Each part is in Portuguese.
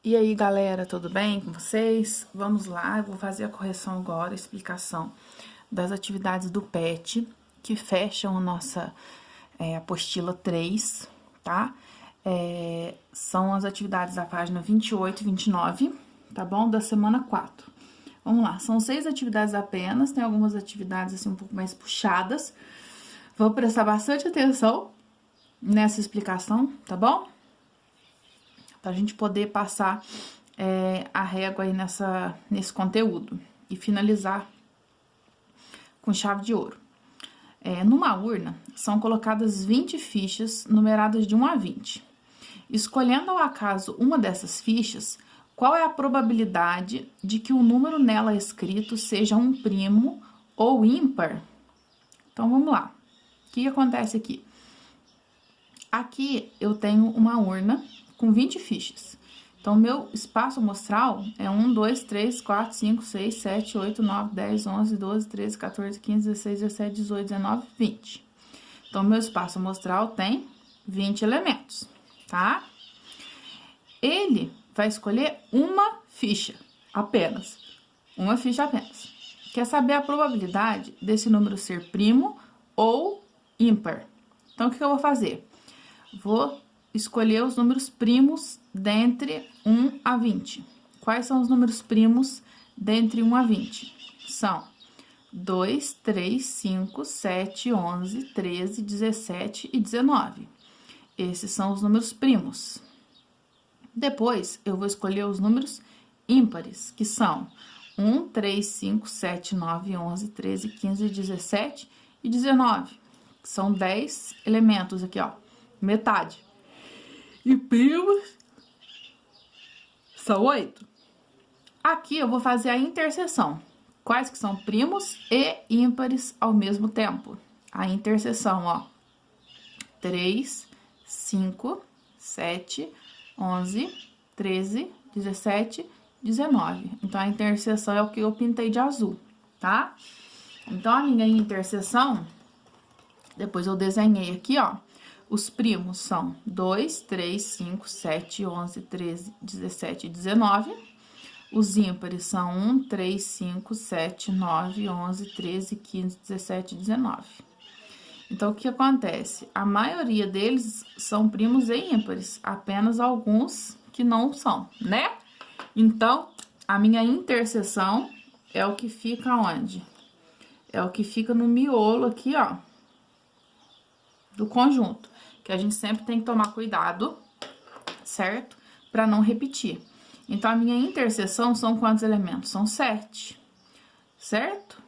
E aí, galera, tudo bem com vocês? Vamos lá, eu vou fazer a correção agora, a explicação das atividades do PET, que fecham a nossa apostila 3, tá? São as atividades da página 28 e 29, tá bom? Da semana 4. Vamos lá, são 6 atividades apenas, tem algumas atividades assim um pouco mais puxadas. Vou prestar bastante atenção nessa explicação, tá bom? Pra gente poder passar a régua aí nesse conteúdo e finalizar com chave de ouro. Numa urna, são colocadas 20 fichas numeradas de 1 a 20. Escolhendo ao acaso uma dessas fichas, qual é a probabilidade de que o número nela escrito seja um primo ou ímpar? Então, vamos lá. O que acontece aqui? Aqui eu tenho uma urna com 20 fichas. Então, meu espaço amostral é 1, 2, 3, 4, 5, 6, 7, 8, 9, 10, 11, 12, 13, 14, 15, 16, 17, 18, 19, 20. Então, meu espaço amostral tem 20 elementos, tá? Ele vai escolher uma ficha apenas. Uma ficha apenas. Quer saber a probabilidade desse número ser primo ou ímpar? Então, o que eu vou fazer? Vou escolher os números primos dentre 1 a 20. Quais são os números primos dentre 1 a 20? São 2, 3, 5, 7, 11, 13, 17 e 19. Esses são os números primos. Depois, eu vou escolher os números ímpares, que são 1, 3, 5, 7, 9, 11, 13, 15, 17 e 19. São 10 elementos aqui, ó, metade. E primos são 8. Aqui eu vou fazer a interseção. Quais que são primos e ímpares ao mesmo tempo? A interseção, ó. 3, 5, 7, 11, 13, 17, 19. Então, a interseção é o que eu pintei de azul, tá? Então, a minha interseção, depois eu desenhei aqui, ó. Os primos são 2, 3, 5, 7, 11, 13, 17 e 19. Os ímpares são 1, 3, 5, 7, 9, 11, 13, 15, 17 e 19. Então, o que acontece? A maioria deles são primos e ímpares, apenas alguns que não são, né? Então, a minha interseção é o que fica onde? É o que fica no miolo aqui, ó, do conjunto. Que a gente sempre tem que tomar cuidado, certo? Para não repetir. Então, a minha interseção são quantos elementos? São 7, certo?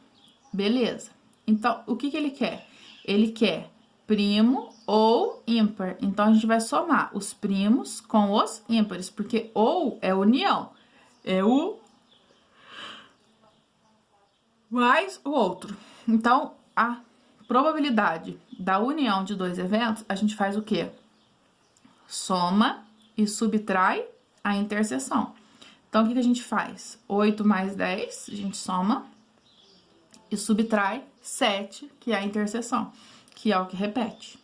Beleza. Então, o que ele quer? Ele quer primo ou ímpar. Então, a gente vai somar os primos com os ímpares, porque ou é união, é o mais o outro. Então, a probabilidade da união de dois eventos, a gente faz o quê? Soma e subtrai a interseção. Então, o que a gente faz? 8 mais 10, a gente soma e subtrai 7, que é a interseção, que é o que repete.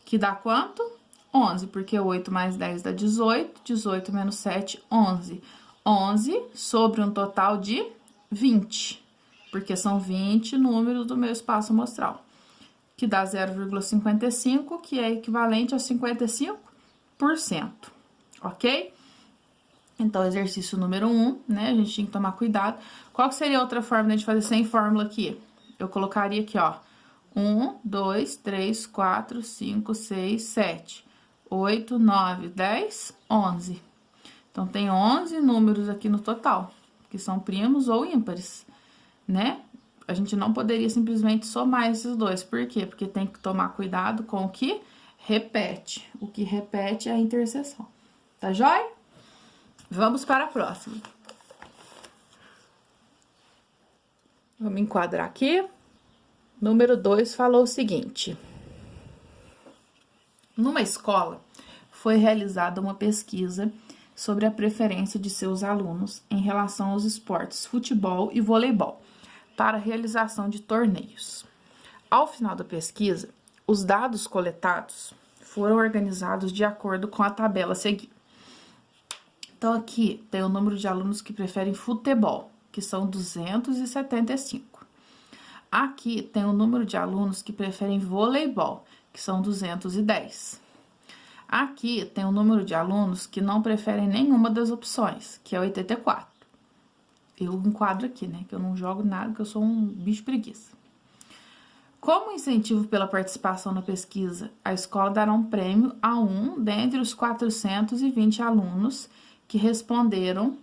Que dá quanto? 11, porque 8 mais 10 dá 18, 18 menos 7, 11. 11 sobre um total de 20, porque são 20 números do meu espaço amostral, que dá 0,55, que é equivalente a 55%, ok? Então, exercício número 1, né? A gente tem que tomar cuidado. Qual que seria a outra forma de fazer sem fórmula aqui? Eu colocaria aqui, ó, 1, 2, 3, 4, 5, 6, 7, 8, 9, 10, 11. Então, tem 11 números aqui no total, que são primos ou ímpares, né? A gente não poderia simplesmente somar esses dois. Por quê? Porque tem que tomar cuidado com o que repete. O que repete é a interseção. Tá joia? Vamos para a próxima. Vamos enquadrar aqui. Número 2 falou o seguinte. Numa escola, foi realizada uma pesquisa sobre a preferência de seus alunos em relação aos esportes futebol e voleibol para a realização de torneios. Ao final da pesquisa, os dados coletados foram organizados de acordo com a tabela a seguir. Então, aqui tem o número de alunos que preferem futebol, que são 275. Aqui tem o número de alunos que preferem voleibol, que são 210. Aqui tem o número de alunos que não preferem nenhuma das opções, que é 84. Eu enquadro aqui, né? Que eu não jogo nada, que eu sou um bicho preguiça. Como incentivo pela participação na pesquisa, a escola dará um prêmio a um dentre os 420 alunos que responderam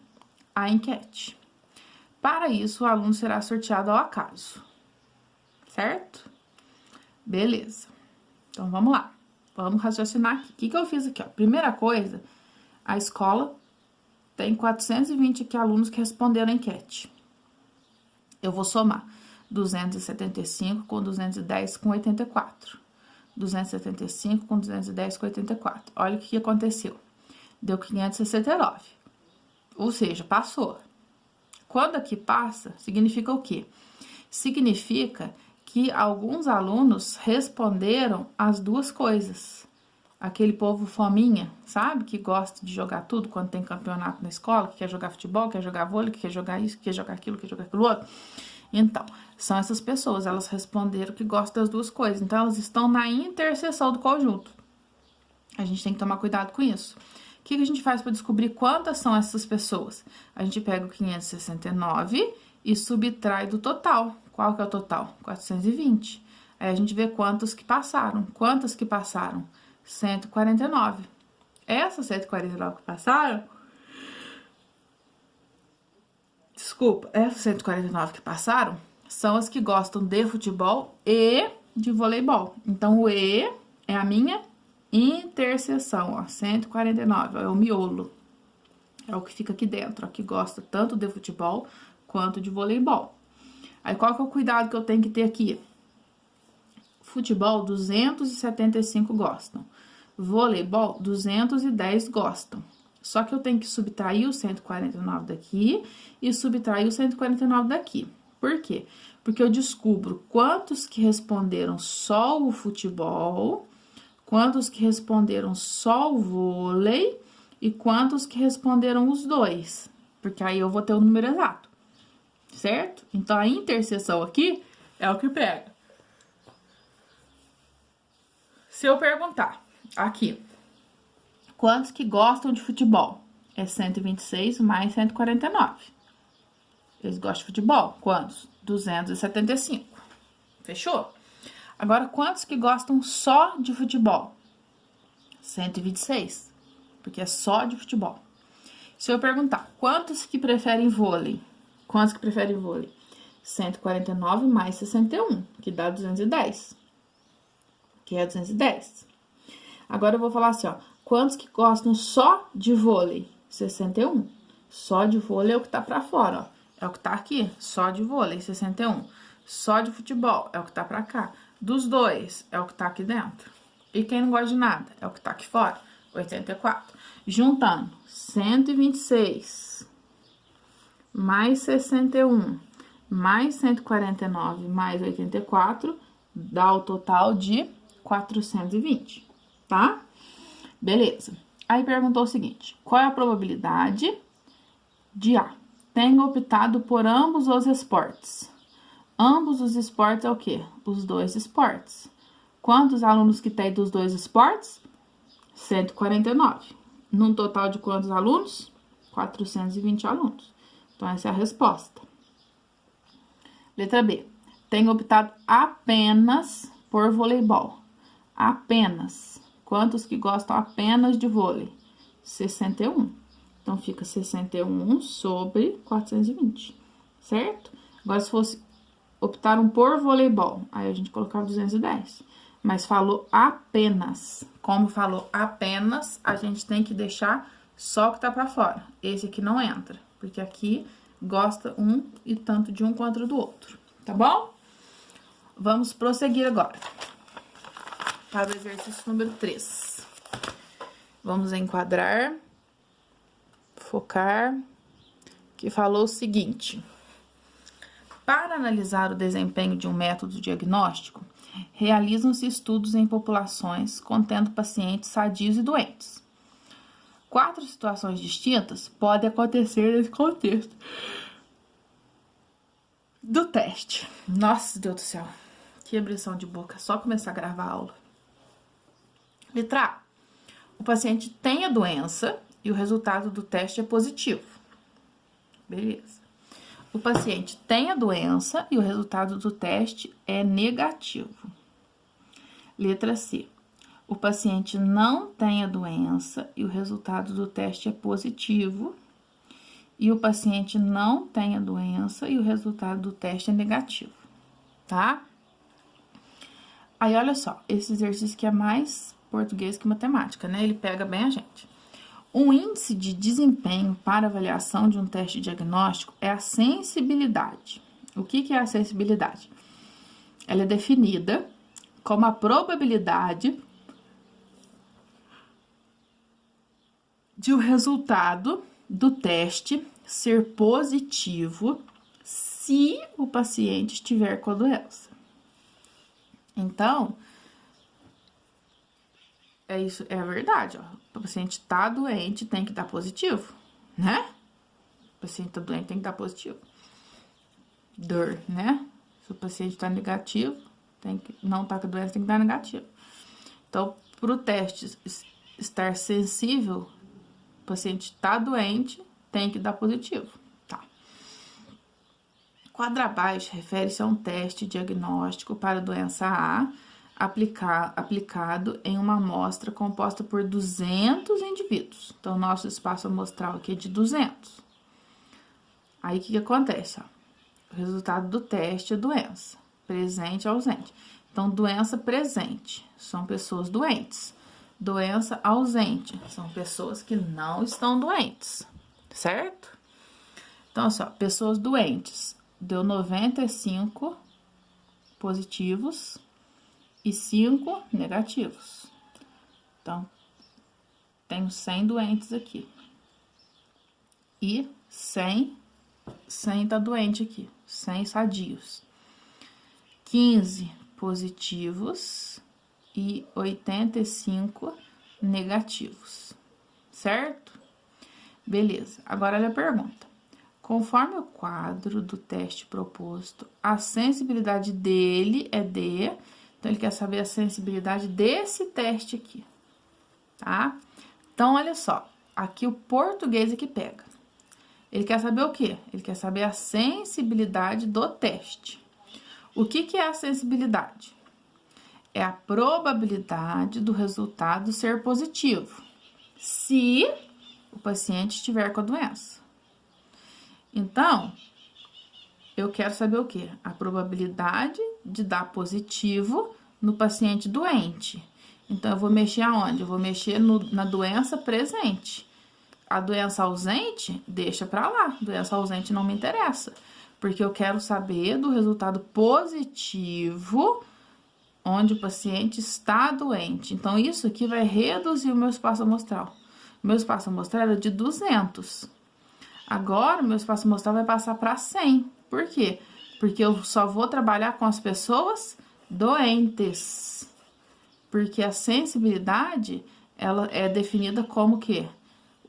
à enquete. Para isso, o aluno será sorteado ao acaso. Certo? Beleza. Então, vamos lá. Vamos raciocinar aqui. O que eu fiz aqui? Ó? Primeira coisa, a escola tem 420 aqui alunos que responderam a enquete. Eu vou somar 275 com 210 com 84. 275 com 210 com 84. Olha o que aconteceu. Deu 569. Ou seja, passou. Quando aqui passa, significa o quê? Significa que alguns alunos responderam as duas coisas. Aquele povo fominha, sabe? Que gosta de jogar tudo quando tem campeonato na escola, que quer jogar futebol, quer jogar vôlei, que quer jogar isso, que quer jogar aquilo, que quer jogar aquilo outro. Então, são essas pessoas, elas responderam que gostam das duas coisas. Então, elas estão na interseção do conjunto. A gente tem que tomar cuidado com isso. O que a gente faz para descobrir quantas são essas pessoas? A gente pega o 569 e subtrai do total. Qual que é o total? 420. Aí a gente vê quantos que passaram. Quantas que passaram? 149. Essas 149 que passaram... Desculpa, essas 149 que passaram são as que gostam de futebol e de voleibol. Então, o E é a minha interseção, ó, 149, ó, é o miolo. É o que fica aqui dentro, ó, que gosta tanto de futebol quanto de voleibol. Aí, qual que é o cuidado que eu tenho que ter aqui? Futebol, 275 gostam. Voleibol, 210 gostam. Só que eu tenho que subtrair o 149 daqui e subtrair o 149 daqui. Por quê? Porque eu descubro quantos que responderam só o futebol, quantos que responderam só o vôlei e quantos que responderam os dois. Porque aí eu vou ter o número exato, certo? Então, a interseção aqui é o que pega. Se eu perguntar aqui, quantos que gostam de futebol? É 126 mais 149. Eles gostam de futebol? Quantos? 275. Fechou? Agora, quantos que gostam só de futebol? 126, porque é só de futebol. Se eu perguntar, quantos que preferem vôlei? Quantos que preferem vôlei? 149 mais 61, que dá 210. Que é 210. Agora, eu vou falar assim, ó. Quantos que gostam só de vôlei? 61. Só de vôlei é o que tá pra fora, ó. É o que tá aqui, só de vôlei, 61. Só de futebol é o que tá pra cá. Dos dois é o que tá aqui dentro. E quem não gosta de nada é o que tá aqui fora, 84. Juntando 126 mais 61 mais 149 mais 84 dá o total de 420, tá? Beleza. Aí perguntou o seguinte: qual é a probabilidade de A? Tenha optado por ambos os esportes. Ambos os esportes é o quê? Os dois esportes. Quantos alunos que tem dos dois esportes? 149. Num total de quantos alunos? 420 alunos. Então, essa é a resposta. Letra B. Tenha optado apenas por voleibol. Apenas. Quantos que gostam apenas de vôlei? 61. Então, fica 61 sobre 420, certo? Agora, se fosse optaram por voleibol, aí a gente colocava 210. Mas falou apenas. Como falou apenas, a gente tem que deixar só o que tá pra fora. Esse aqui não entra, porque aqui gosta um e tanto de um quanto do outro, tá bom? Vamos prosseguir agora para o exercício número 3. Vamos enquadrar, focar, que falou o seguinte: para analisar o desempenho de um método diagnóstico, realizam-se estudos em populações contendo pacientes sadios e doentes. 4 situações distintas podem acontecer nesse contexto do teste. Nossa, Deus do céu, que abrição de boca, só começar a gravar a aula. Letra A. O paciente tem a doença e o resultado do teste é positivo. Beleza. O paciente tem a doença e o resultado do teste é negativo. Letra C. O paciente não tem a doença e o resultado do teste é positivo. E o paciente não tem a doença e o resultado do teste é negativo, tá? Aí, olha só, esse exercício que é mais português que matemática, né? Ele pega bem a gente. Um índice de desempenho para avaliação de um teste diagnóstico é a sensibilidade. O que é a sensibilidade? Ela é definida como a probabilidade de o resultado do teste ser positivo se o paciente estiver com a doença. Então, é isso, é a verdade, ó. O paciente tá doente, tem que dar positivo, né? O paciente tá doente, tem que dar positivo. Dor, né? Se o paciente tá negativo, não tá com a doença, tem que dar negativo. Então, pro teste estar sensível, o paciente tá doente, tem que dar positivo, tá? Quadro abaixo refere-se a um teste diagnóstico para a doença A, aplicado em uma amostra composta por 200 indivíduos. Então, nosso espaço amostral aqui é de 200. Aí, o que acontece? Ó? O resultado do teste é doença, presente ou ausente. Então, doença presente são pessoas doentes. Doença ausente são pessoas que não estão doentes, certo? Então, assim, ó, pessoas doentes, deu 95 positivos e 5 negativos. Então, tenho 100 doentes aqui. E 100 tá doente aqui, 100 sadios. 15 positivos e 85 negativos, certo? Beleza, agora olha a pergunta. Conforme o quadro do teste proposto, a sensibilidade dele é D. Então, ele quer saber a sensibilidade desse teste aqui, tá? Então, olha só, aqui o português é que pega. Ele quer saber o quê? Ele quer saber a sensibilidade do teste. O que é a sensibilidade? É a probabilidade do resultado ser positivo, se o paciente estiver com a doença. Então, eu quero saber o quê? A probabilidade de dar positivo no paciente doente. Então, eu vou mexer aonde? Eu vou mexer na doença presente. A doença ausente, deixa pra lá. Doença ausente não me interessa. Porque eu quero saber do resultado positivo onde o paciente está doente. Então, isso aqui vai reduzir o meu espaço amostral. O meu espaço amostral era de 200. Agora, o meu espaço amostral vai passar para 100. Por quê? Porque eu só vou trabalhar com as pessoas doentes. Porque a sensibilidade, ela é definida como que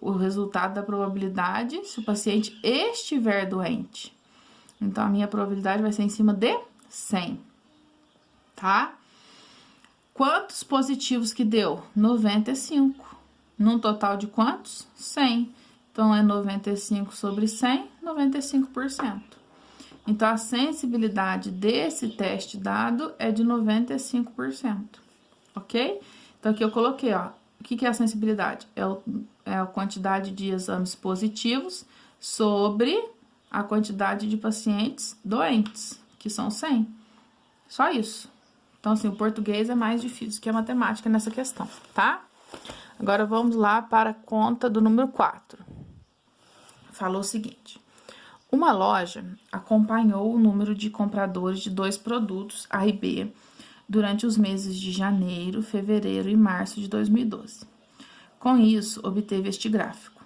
o resultado da probabilidade se o paciente estiver doente. Então, a minha probabilidade vai ser em cima de 100, tá? Quantos positivos que deu? 95. Num total de quantos? 100. Então, é 95 sobre 100, 95%. Então, a sensibilidade desse teste dado é de 95%, ok? Então, aqui eu coloquei, ó, o que é a sensibilidade? É a quantidade de exames positivos sobre a quantidade de pacientes doentes, que são 100. Só isso. Então, assim, o português é mais difícil que a matemática nessa questão, tá? Agora, vamos lá para a conta do número 4. Falou o seguinte: uma loja acompanhou o número de compradores de 2 produtos A e B durante os meses de janeiro, fevereiro e março de 2012. Com isso, obteve este gráfico.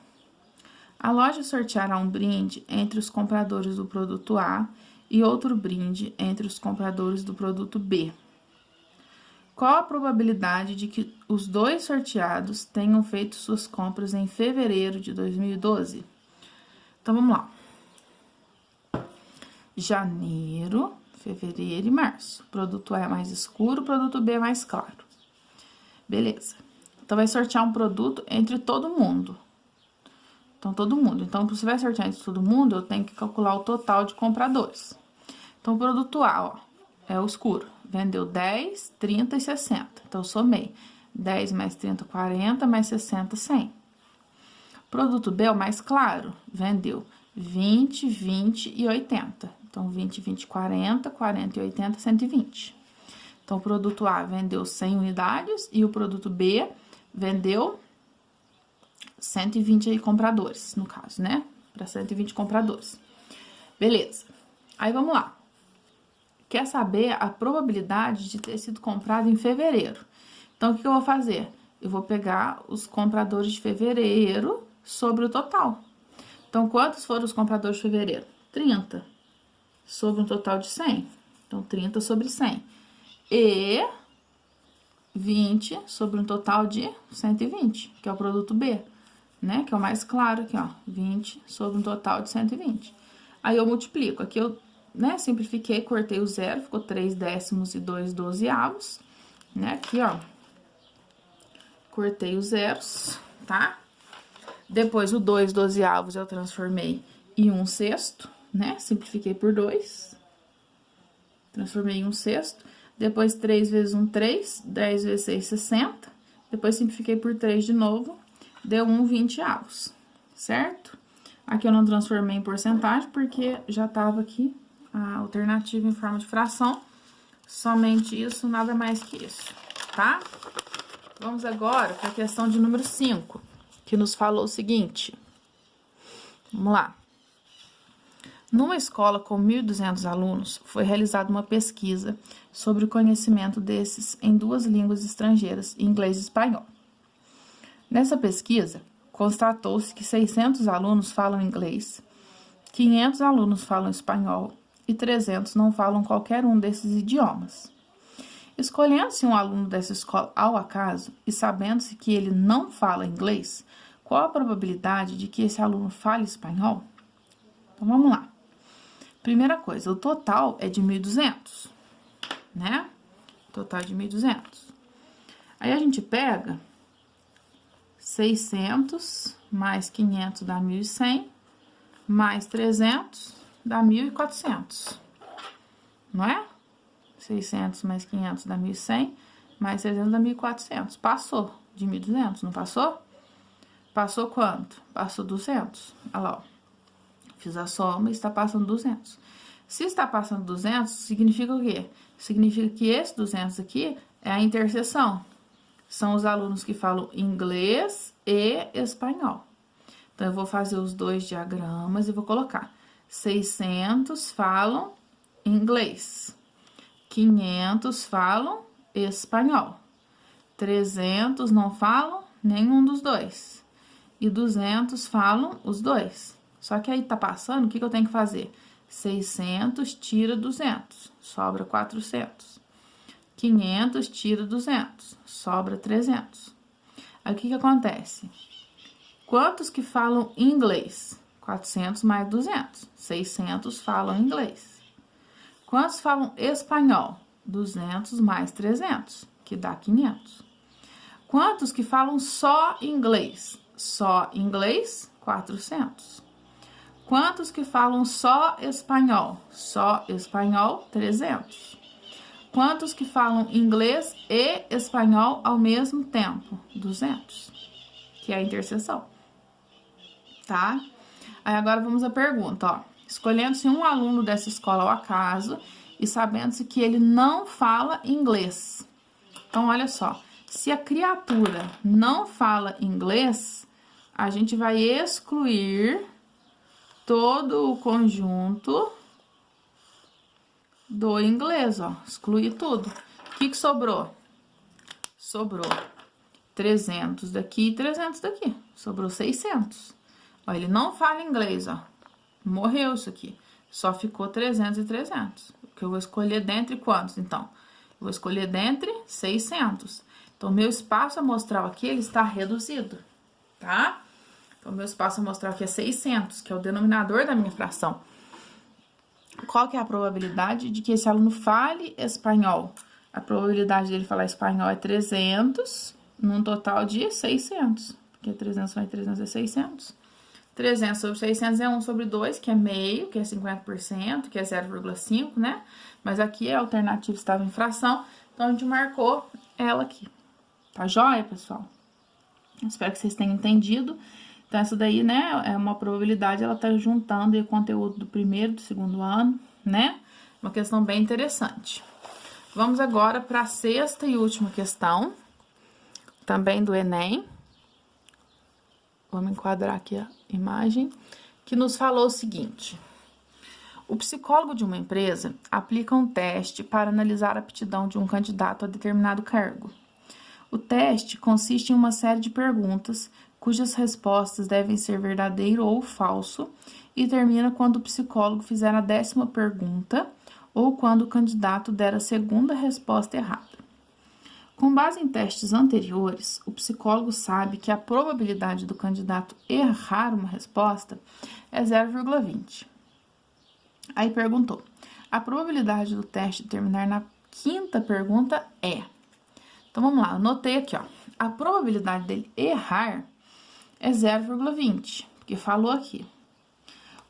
A loja sorteará um brinde entre os compradores do produto A e outro brinde entre os compradores do produto B. Qual a probabilidade de que os dois sorteados tenham feito suas compras em fevereiro de 2012? Então, vamos lá. Janeiro, fevereiro e março. Produto A é mais escuro, produto B é mais claro. Beleza. Então, vai sortear um produto entre todo mundo. Então, todo mundo. Então, se vai sortear entre todo mundo, eu tenho que calcular o total de compradores. Então, o produto A, ó, é o escuro. Vendeu 10, 30 e 60. Então, eu somei. 10 mais 30, 40, mais 60, 100. Produto B é o mais claro. Vendeu 20, 20 e 80. Então, 20, 20, 40, 40 e 80, 120. Então, o produto A vendeu 100 unidades e o produto B vendeu 120 aí compradores, no caso, né? Para 120 compradores. Beleza. Aí, vamos lá. Quer saber a probabilidade de ter sido comprado em fevereiro. Então, o que eu vou fazer? Eu vou pegar os compradores de fevereiro sobre o total. Então, quantos foram os compradores de fevereiro? 30. Sobre um total de 100. Então, 30 sobre 100. E 20 sobre um total de 120, que é o produto B, né? Que é o mais claro aqui, ó. 20 sobre um total de 120. Aí, eu multiplico. Aqui, eu, né, simplifiquei, cortei o zero, ficou 3 décimos e 2 dozeavos, né? Aqui, ó. Cortei os zeros, tá? Depois, o 2 dozeavos eu transformei em 1/6, né? Simplifiquei por 2. Transformei em 1/6. Depois, 3 vezes 1, 3. 10 vezes 6, 60. Depois, simplifiquei por 3 de novo. Deu 1/20, certo? Aqui eu não transformei em porcentagem, porque já tava aqui a alternativa em forma de fração. Somente isso, nada mais que isso, tá? Vamos agora para a questão de número 5, que nos falou o seguinte. Vamos lá. Numa escola com 1.200 alunos, foi realizada uma pesquisa sobre o conhecimento desses em 2 línguas estrangeiras, inglês e espanhol. Nessa pesquisa, constatou-se que 600 alunos falam inglês, 500 alunos falam espanhol e 300 não falam qualquer um desses idiomas. Escolhendo-se um aluno dessa escola ao acaso e sabendo-se que ele não fala inglês, qual a probabilidade de que esse aluno fale espanhol? Então, vamos lá. Primeira coisa, o total é de 1.200, né? Total de 1.200. Aí, a gente pega 600 mais 500 dá 1.100, mais 300 dá 1.400, não é? 600 mais 500 dá 1.100, mais 300 dá 1.400. Passou de 1.200, não passou? Passou quanto? Passou 200. Olha lá, ó. Fiz a soma e está passando 200. Se está passando 200, significa o quê? Significa que esse 200 aqui é a interseção. São os alunos que falam inglês e espanhol. Então, eu vou fazer os 2 diagramas e vou colocar 600 falam inglês. 500 falam espanhol. 300 não falam nenhum dos dois. E 200 falam os dois. Só que aí tá passando, o que eu tenho que fazer? 600 tira 200, sobra 400. 500 tira 200, sobra 300. Aí, o que acontece? Quantos que falam inglês? 400 mais 200. 600 falam inglês. Quantos falam espanhol? 200 mais 300, que dá 500. Quantos que falam só inglês? Só inglês, 400. Quantos que falam só espanhol? Só espanhol, 300. Quantos que falam inglês e espanhol ao mesmo tempo? 200, que é a interseção, tá? Aí, agora vamos à pergunta, ó. Escolhendo-se um aluno dessa escola ao acaso e sabendo-se que ele não fala inglês. Então, olha só, se a criatura não fala inglês, a gente vai excluir todo o conjunto do inglês, ó. Excluir tudo. O que sobrou? Sobrou 300 daqui e 300 daqui. Sobrou 600. Ó, ele não fala inglês, ó. Morreu isso aqui. Só ficou 300 e 300. O que eu vou escolher dentre quantos, então? Vou escolher dentre 600. Então, meu espaço amostral aqui, ele está reduzido, tá? Então, meu espaço amostral aqui é 600, que é o denominador da minha fração. Qual que é a probabilidade de que esse aluno fale espanhol? A probabilidade dele falar espanhol é 300, num total de 600. Porque 300 mais 300 é 600. 300 sobre 600 é 1 sobre 2, que é meio, que é 50%, que é 0,5, né? Mas aqui a alternativa estava em fração, então a gente marcou ela aqui. Tá joia, pessoal? Espero que vocês tenham entendido. Então, essa daí, né, é uma probabilidade, ela tá juntando aí o conteúdo do primeiro, do segundo ano, né? Uma questão bem interessante. Vamos agora para a sexta e última questão, também do Enem. Vamos enquadrar aqui a imagem, que nos falou o seguinte: o psicólogo de uma empresa aplica um teste para analisar a aptidão de um candidato a determinado cargo. O teste consiste em uma série de perguntas, cujas respostas devem ser verdadeiro ou falso, e termina quando o psicólogo fizer a 10ª pergunta ou quando o candidato der a segunda resposta errada. Com base em testes anteriores, o psicólogo sabe que a probabilidade do candidato errar uma resposta é 0,20. Aí perguntou: a probabilidade do teste terminar na 5ª pergunta é... Então, vamos lá, anotei aqui, ó. A probabilidade dele errar é 0,20, porque falou aqui.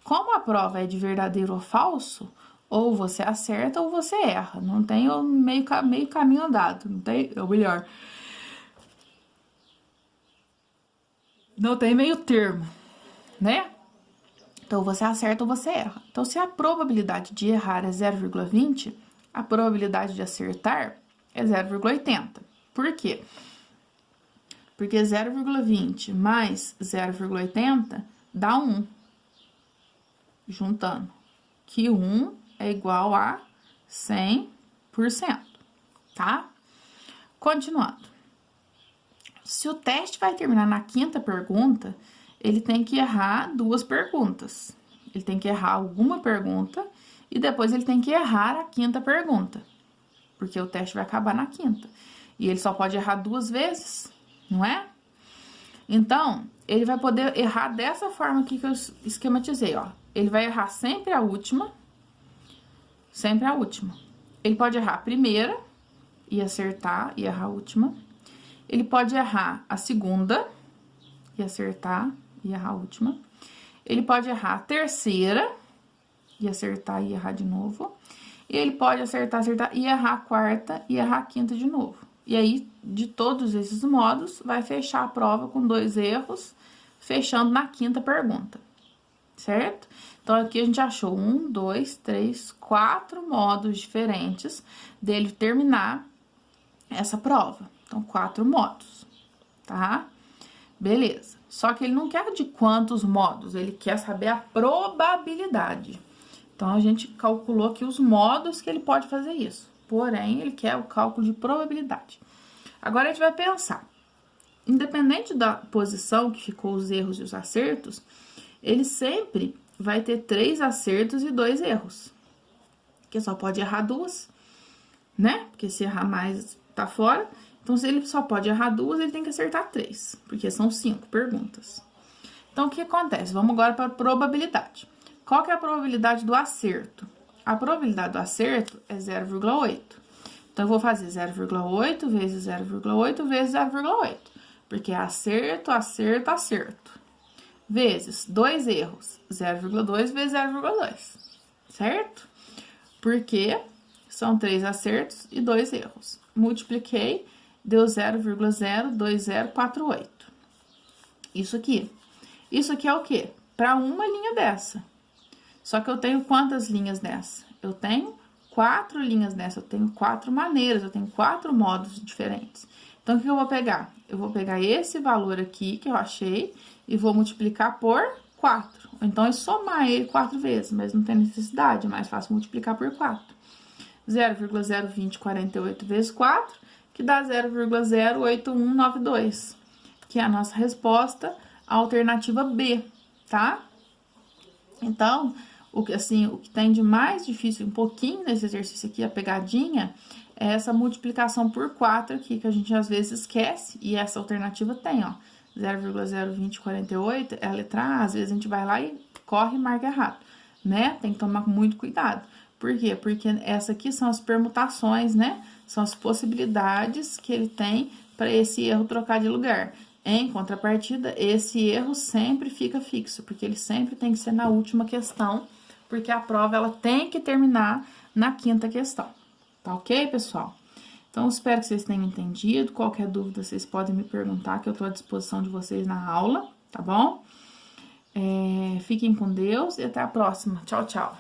Como a prova é de verdadeiro ou falso, ou você acerta ou você erra. Não tem o meio caminho andado, não tem, ou melhor, não tem meio termo, né? Então, você acerta ou você erra. Então, se a probabilidade de errar é 0,20, a probabilidade de acertar é 0,80. Por quê? Porque 0,20 mais 0,80 dá 1. Juntando. Que 1 é igual a 100%. Tá? Continuando. Se o teste vai terminar na 5ª pergunta, ele tem que errar 2 perguntas. Ele tem que errar alguma pergunta e depois ele tem que errar a 5ª pergunta. Porque o teste vai acabar na 5ª. E ele só pode errar 2 vezes, não é? Então, ele vai poder errar dessa forma aqui que eu esquematizei, ó. Ele vai errar sempre a última. Sempre a última. Ele pode errar a primeira e acertar e errar a última. Ele pode errar a segunda e acertar e errar a última. Ele pode errar a terceira e acertar e errar de novo. E ele pode acertar e errar a 4ª e errar a 5ª de novo. E aí, de todos esses modos, vai fechar a prova com 2 erros, fechando na 5ª pergunta, certo? Então, aqui a gente achou 1, 2, 3, 4 modos diferentes dele terminar essa prova. Então, 4 modos, tá? Beleza. Só que ele não quer de quantos modos, ele quer saber a probabilidade. Então, a gente calculou aqui os modos que ele pode fazer isso. Porém, ele quer o cálculo de probabilidade. Agora, a gente vai pensar. Independente da posição que ficou os erros e os acertos, ele sempre vai ter 3 acertos e 2 erros. Que só pode errar 2, né? Porque se errar mais, tá fora. Então, se ele só pode errar 2, ele tem que acertar 3. Porque são 5 perguntas. Então, o que acontece? Vamos agora para a probabilidade. Qual que é a probabilidade do acerto? A probabilidade do acerto é 0,8. Então, eu vou fazer 0,8 vezes 0,8 vezes 0,8. Porque é acerto, acerto, acerto. Vezes 2 erros. 0,2 vezes 0,2. Certo? Porque são 3 acertos e 2 erros. Multipliquei, deu 0,02048. Isso aqui. Isso aqui é o quê? Para uma linha dessa. Só que eu tenho quantas linhas nessa? Eu tenho 4 linhas nessa, eu tenho 4 maneiras, eu tenho 4 modos diferentes. Então, o que eu vou pegar? Eu vou pegar esse valor aqui que eu achei e vou multiplicar por 4. Então, é somar ele 4 vezes, mas não tem necessidade, é mais fácil multiplicar por 4. 0,02048 vezes 4, que dá 0,08192, que é a nossa resposta, a alternativa B, tá? Então, o que tem de mais difícil, um pouquinho nesse exercício aqui, a pegadinha, é essa multiplicação por 4 aqui, que a gente às vezes esquece, e essa alternativa tem, ó, 0,02048 é a letra A, às vezes a gente vai lá e corre e marca errado, né? Tem que tomar muito cuidado. Por quê? Porque essa aqui são as permutações, né? São as possibilidades que ele tem para esse erro trocar de lugar. Em contrapartida, esse erro sempre fica fixo, porque ele sempre tem que ser na última questão, porque a prova ela tem que terminar na quinta questão. Tá ok, pessoal? Então, espero que vocês tenham entendido. Qualquer dúvida, vocês podem me perguntar, que eu tô à disposição de vocês na aula, tá bom? Fiquem com Deus e até a próxima. Tchau, tchau.